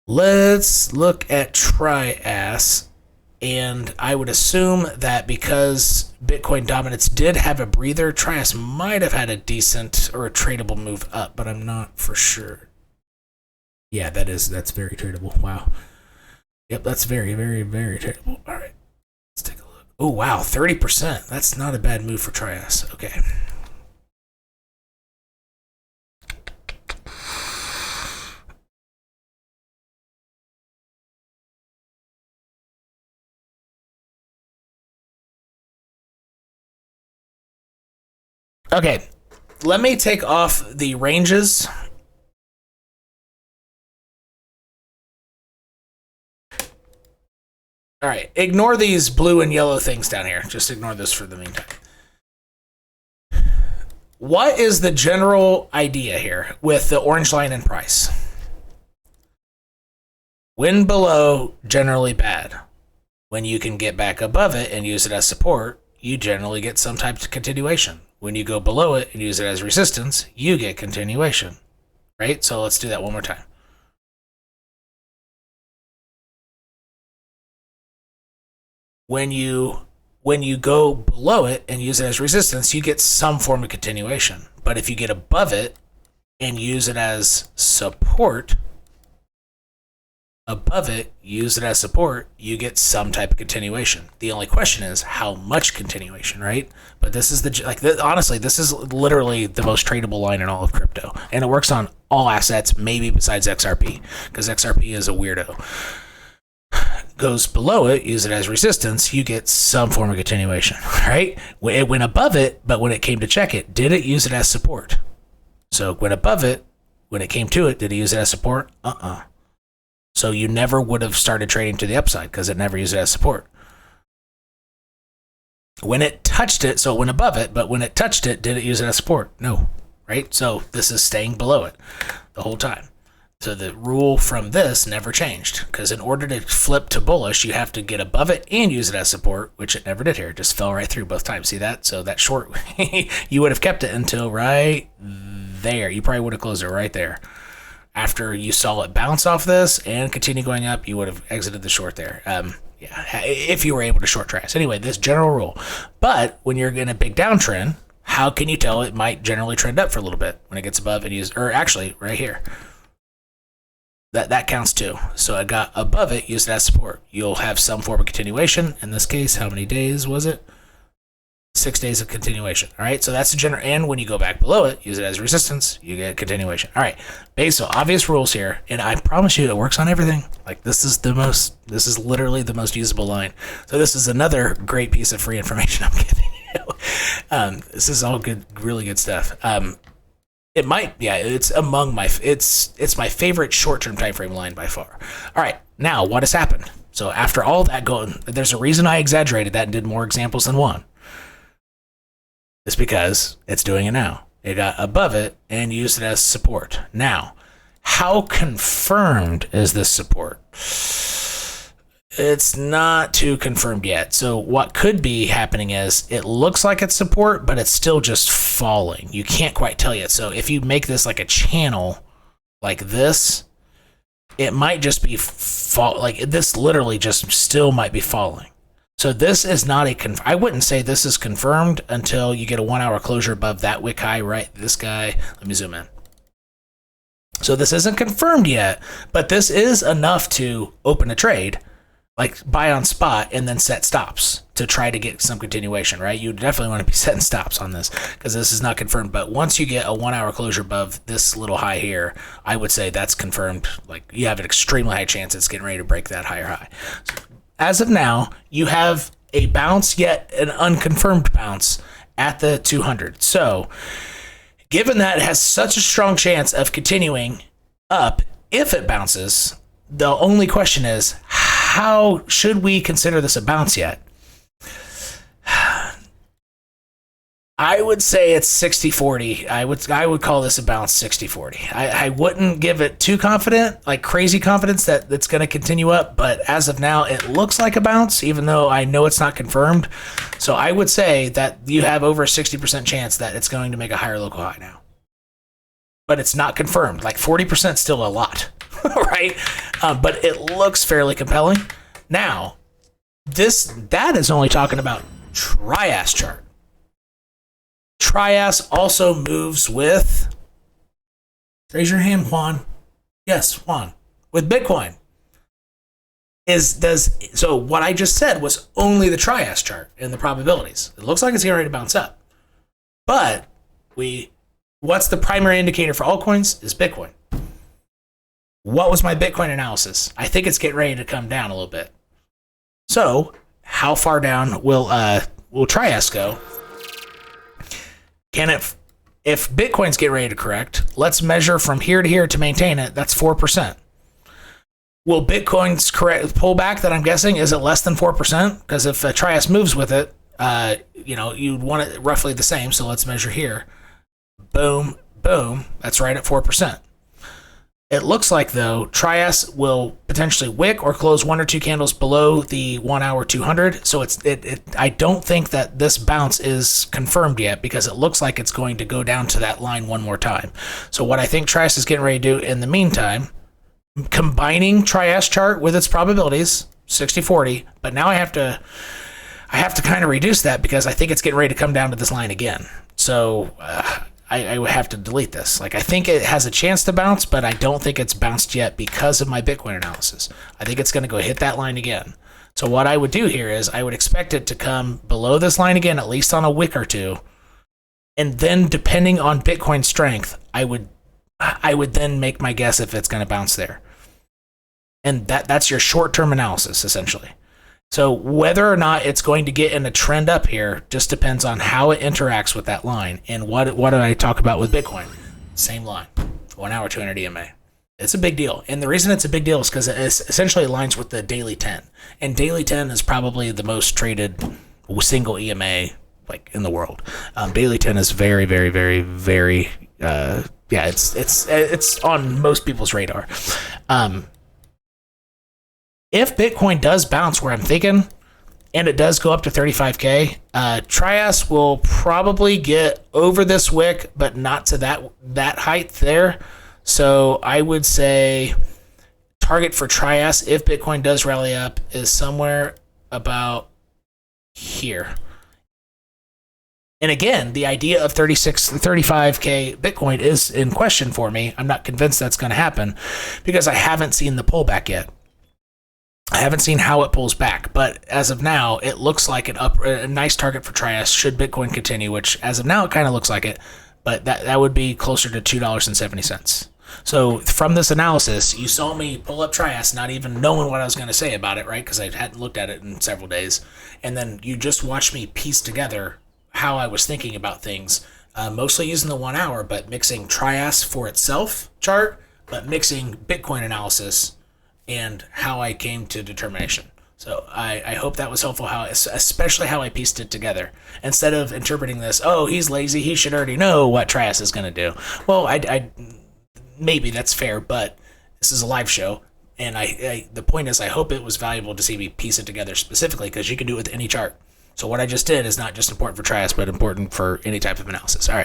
Let's look at TRIAS. And I would assume that because Bitcoin dominance did have a breather, TRIAS might have had a decent or a tradable move up, but I'm not for sure. Yeah, that's very tradable. Wow. Yep, that's very, very, very tradable. All right, let's take a look. Oh, wow, 30%. That's not a bad move for TRIAS. Okay. Okay, let me take off the ranges. All right, ignore these blue and yellow things down here. Just ignore this for the meantime. What is the general idea here with the orange line and price? When below, generally bad. When you can get back above it and use it as support, you generally get some type of continuation. When you go below it and use it as resistance, you get continuation, right? So let's do that one more time. When you go below it and use it as resistance, you get some form of continuation. But if you get above it and use it as support, you get some type of continuation. The only question is how much continuation, right? But this is honestly, this is literally the most tradable line in all of crypto. And it works on all assets, maybe besides XRP, because XRP is a weirdo. Goes below it, use it as resistance, you get some form of continuation, right? It went above it, but when it came to check it, did it use it as support? So it went above it, when it came to it, did it use it as support? So you never would have started trading to the upside because it never used it as support. When it touched it, so it went above it, but when it touched it, did it use it as support? No, right? So this is staying below it the whole time. So the rule from this never changed, because in order to flip to bullish, you have to get above it and use it as support, which it never did here. It just fell right through both times. See that? So that short, you would have kept it until right there. You probably would have closed it right there. After you saw it bounce off this and continue going up, you would have exited the short there. Yeah, if you were able to short TRIAS. Anyway, this general rule. But when you're in a big downtrend, how can you tell it might generally trend up for a little bit when it gets above and use, or actually right here. That counts too. So I got above it, use it as support. You'll have some form of continuation. In this case, how many days was it? 6 days of continuation. All right, so that's the general. And when you go back below it, use it as resistance, you get continuation. All right, so obvious rules here, and I promise you it works on everything. Like this is literally the most usable line. So this is another great piece of free information I'm giving you. This is all good, really good stuff. It might, yeah, it's among it's my favorite short-term time frame line by far. All right, now what has happened? So after all that going, there's a reason I exaggerated that and did more examples than one. It's because it's doing it now. It got above it and used it as support. Now, how confirmed is this support? It's not too confirmed yet. So what could be happening is it looks like it's support, but it's still just falling. You can't quite tell yet. So if you make this like a channel like this, it might just be like this literally just still might be falling. So this is not I wouldn't say this is confirmed until you get a 1 hour closure above that wick high, right? This guy, let me zoom in. So this isn't confirmed yet, but this is enough to open a trade, like buy on spot and then set stops to try to get some continuation, right? You definitely want to be setting stops on this because this is not confirmed. But once you get a 1 hour closure above this little high here, I would say that's confirmed. Like you have an extremely high chance it's getting ready to break that higher high. So as of now, you have a bounce, yet an unconfirmed bounce at the 200. So given that it has such a strong chance of continuing up, if it bounces, the only question is, how should we consider this a bounce yet? I would say it's 60-40. I would call this a bounce 60-40. I wouldn't give it too confident, like crazy confidence that it's going to continue up, but as of now, it looks like a bounce, even though I know it's not confirmed. So I would say that you have over a 60% chance that it's going to make a higher local high now. But it's not confirmed. Like 40% is still a lot, right? but it looks fairly compelling. Now, that is only talking about TRIAS chart. TRIAS also moves with, raise your hand, Juan. Yes, Juan, with Bitcoin. So what I just said was only the TRIAS chart and the probabilities. It looks like it's getting ready to bounce up. But what's the primary indicator for altcoins is Bitcoin. What was my Bitcoin analysis? I think it's getting ready to come down a little bit. So how far down will TRIAS go? If Bitcoin's getting ready to correct, let's measure from here to here to maintain it. That's 4%. Will Bitcoin's correct pullback that I'm guessing, is it less than 4%? Because if TRIAS moves with it, you'd want it roughly the same. So let's measure here. Boom, boom. That's right at 4%. It looks like, though, TRIAS will potentially wick or close one or two candles below the 1 hour 200. So I don't think that this bounce is confirmed yet, because it looks like it's going to go down to that line one more time. So what I think TRIAS is getting ready to do in the meantime, combining TRIAS chart with its probabilities, 60-40, but now I have to kind of reduce that because I think it's getting ready to come down to this line again. So I would have to delete this. Like, I think it has a chance to bounce, but I don't think it's bounced yet because of my Bitcoin analysis. I think it's going to go hit that line again. So what I would do here is I would expect it to come below this line again, at least on a wick or two. And then depending on Bitcoin strength, I would then make my guess if it's going to bounce there. And that's your short-term analysis, essentially. So whether or not it's going to get in a trend up here just depends on how it interacts with that line. And what did I talk about with Bitcoin? Same line, 1 hour 200 EMA. It's a big deal. And the reason it's a big deal is because it essentially aligns with the daily 10. And daily 10 is probably the most traded single EMA like in the world. Daily 10 is very, very, very, very, it's on most people's radar. If Bitcoin does bounce where I'm thinking, and it does go up to 35K, TRIAS will probably get over this wick, but not to that height there. So I would say target for TRIAS, if Bitcoin does rally up, is somewhere about here. And again, the idea of 35K Bitcoin is in question for me. I'm not convinced that's going to happen because I haven't seen the pullback yet. I haven't seen how it pulls back, but as of now, it looks like a nice target for TRIAS should Bitcoin continue, which as of now, it kind of looks like it, but that would be closer to $2.70. So from this analysis, you saw me pull up TRIAS, not even knowing what I was going to say about it, right? Because I hadn't looked at it in several days. And then you just watched me piece together how I was thinking about things, mostly using the 1 hour, but mixing TRIAS for itself chart, but mixing Bitcoin analysis and how I came to determination. So I hope that was helpful, especially how I pieced it together. Instead of interpreting this, oh, he's lazy, he should already know what TRIAS is going to do. Well, maybe that's fair, but this is a live show. And the point is, I hope it was valuable to see me piece it together specifically, because you can do it with any chart. So what I just did is not just important for TRIAS, but important for any type of analysis. All right.